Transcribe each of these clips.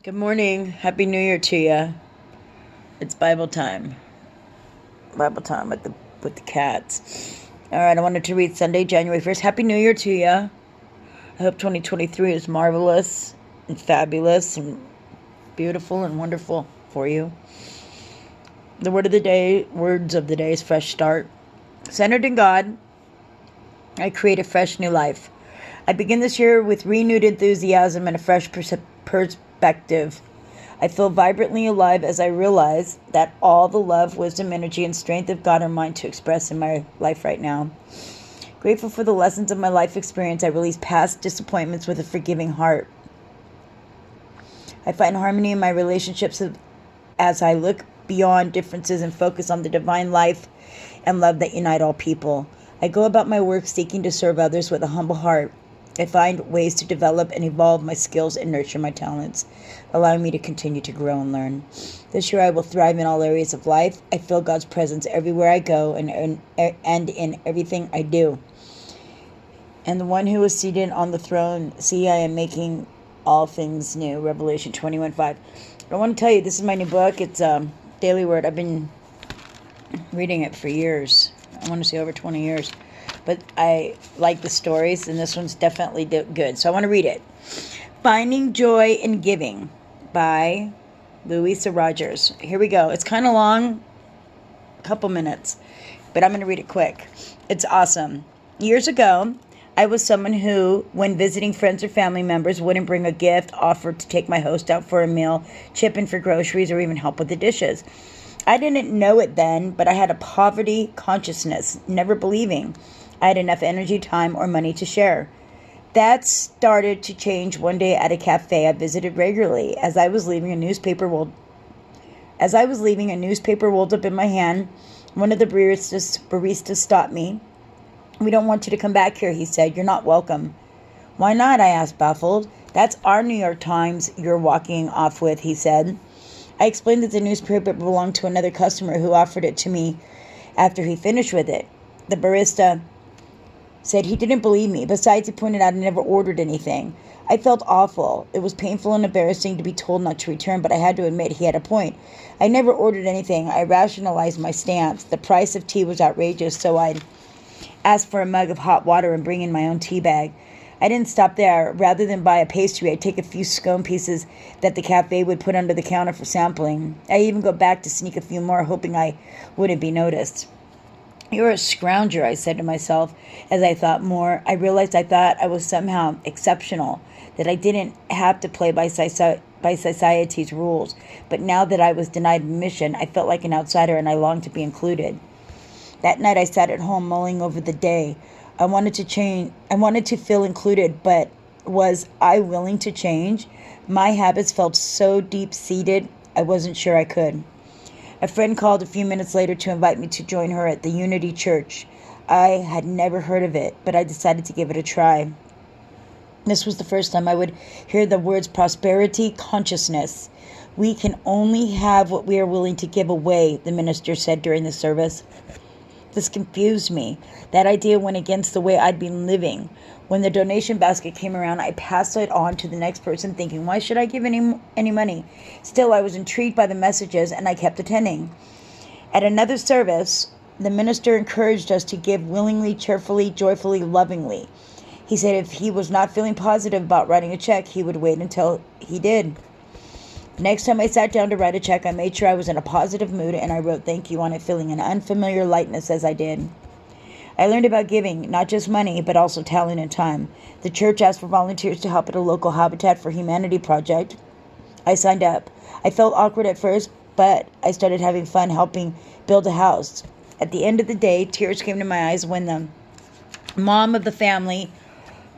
Good morning. Happy New Year to you. It's Bible time. Bible time with the cats. All right, I wanted to read Sunday, January 1st. Happy New Year to you. I hope 2023 is marvelous and fabulous and beautiful and wonderful for you. The words of the day is fresh start. Centered in God, I create a fresh new life. I begin this year with renewed enthusiasm and a fresh perspective. I feel vibrantly alive as I realize that all the love, wisdom, energy, and strength of God are mine to express in my life right now. Grateful for the lessons of my life experience, I release past disappointments with a forgiving heart. I find harmony in my relationships as I look beyond differences and focus on the divine life and love that unite all people. I go about my work seeking to serve others with a humble heart. I find ways to develop and evolve my skills and nurture my talents, allowing me to continue to grow and learn. This year I will thrive in all areas of life. I feel God's presence everywhere I go and in everything I do. And the one who is seated on the throne, see, I am making all things new. Revelation 21:5. I want to tell you, this is my new book. It's Daily Word. I've been reading it for years. I want to say over 20 years. But I like the stories, and this one's definitely good. So I want to read it. Finding Joy in Giving by Louisa Rogers. Here we go. It's kind of long, a couple minutes, but I'm going to read it quick. It's awesome. Years ago, I was someone who, when visiting friends or family members, wouldn't bring a gift, offered to take my host out for a meal, chip in for groceries, or even help with the dishes. I didn't know it then, but I had a poverty consciousness, never believing I had enough energy, time, or money to share. That started to change one day at a cafe I visited regularly. As I was leaving, a newspaper rolled up in my hand. One of the baristas stopped me. "We don't want you to come back here," he said. "You're not welcome." "Why not?" I asked, baffled. "That's our New York Times you're walking off with," he said. I explained that the newspaper belonged to another customer who offered it to me after he finished with it. The barista said he didn't believe me. Besides, he pointed out I never ordered anything. I felt awful. It was painful and embarrassing to be told not to return, but I had to admit he had a point. I never ordered anything. I rationalized my stance. The price of tea was outrageous, so I'd ask for a mug of hot water and bring in my own tea bag. I didn't stop there. Rather than buy a pastry, I'd take a few scone pieces that the cafe would put under the counter for sampling. I even go back to sneak a few more, hoping I wouldn't be noticed. "You're a scrounger," I said to myself as I thought more. I realized I thought I was somehow exceptional, that I didn't have to play by society's rules. But now that I was denied admission, I felt like an outsider and I longed to be included. That night I sat at home mulling over the day. I wanted to change. I wanted to feel included, but was I willing to change? My habits felt so deep-seated, I wasn't sure I could. A friend called a few minutes later to invite me to join her at the Unity Church. I had never heard of it, but I decided to give it a try. This was the first time I would hear the words prosperity consciousness. "We can only have what we are willing to give away," the minister said during the service. This confused me. That idea went against the way I'd been living. When the donation basket came around, I passed it on to the next person thinking, why should I give any money? Still, I was intrigued by the messages and I kept attending. At another service, the minister encouraged us to give willingly, cheerfully, joyfully, lovingly. He said if he was not feeling positive about writing a check, he would wait until he did. Next time I sat down to write a check, I made sure I was in a positive mood and I wrote thank you on it, feeling an unfamiliar lightness as I did. I learned about giving, not just money, but also talent and time. The church asked for volunteers to help at a local Habitat for Humanity project. I signed up. I felt awkward at first, but I started having fun helping build a house. At the end of the day, tears came to my eyes when the mom of the family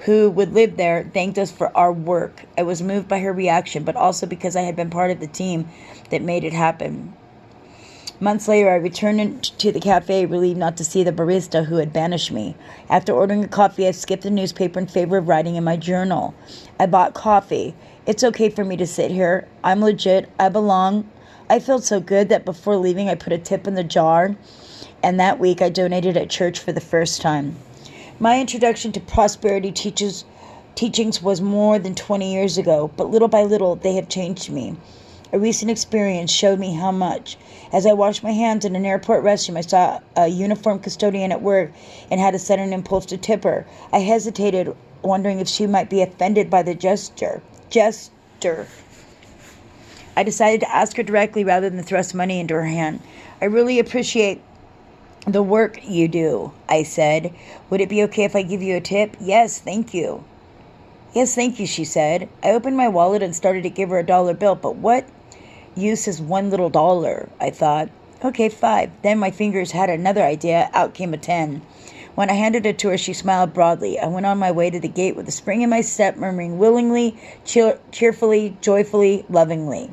who would live there thanked us for our work. I was moved by her reaction, but also because I had been part of the team that made it happen. Months later, I returned to the cafe, relieved not to see the barista who had banished me. After ordering a coffee, I skipped the newspaper in favor of writing in my journal. I bought coffee. It's okay for me to sit here. I'm legit. I belong. I felt so good that before leaving, I put a tip in the jar, and that week I donated at church for the first time. My introduction to prosperity teachings was more than 20 years ago, but little by little they have changed me. A recent experience showed me how much. As I washed my hands in an airport restroom, I saw a uniformed custodian at work and had a sudden impulse to tip her. I hesitated, wondering if she might be offended by the gesture. I decided to ask her directly rather than thrust money into her hand. I really appreciate the work you do, I said. Would it be okay if I give you a tip? Yes, thank you. Yes, thank you, she said. I opened my wallet and started to give her a dollar bill, but what use is one little dollar, I thought. Okay, 5. Then my fingers had another idea. Out came a 10. When I handed it to her, she smiled broadly. I went on my way to the gate with a spring in my step, murmuring willingly, cheerfully, joyfully, lovingly.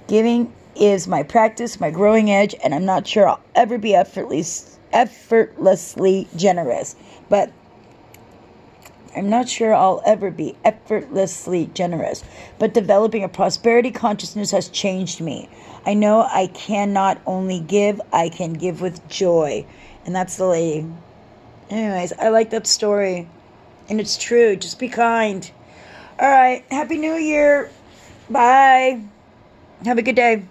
Giving is my practice, my growing edge, and I'm not sure I'll ever be effortlessly generous. But developing a prosperity consciousness has changed me. I know I can not only give, I can give with joy. And that's the lady. Anyways, I like that story. And it's true. Just be kind. All right. Happy New Year. Bye. Have a good day.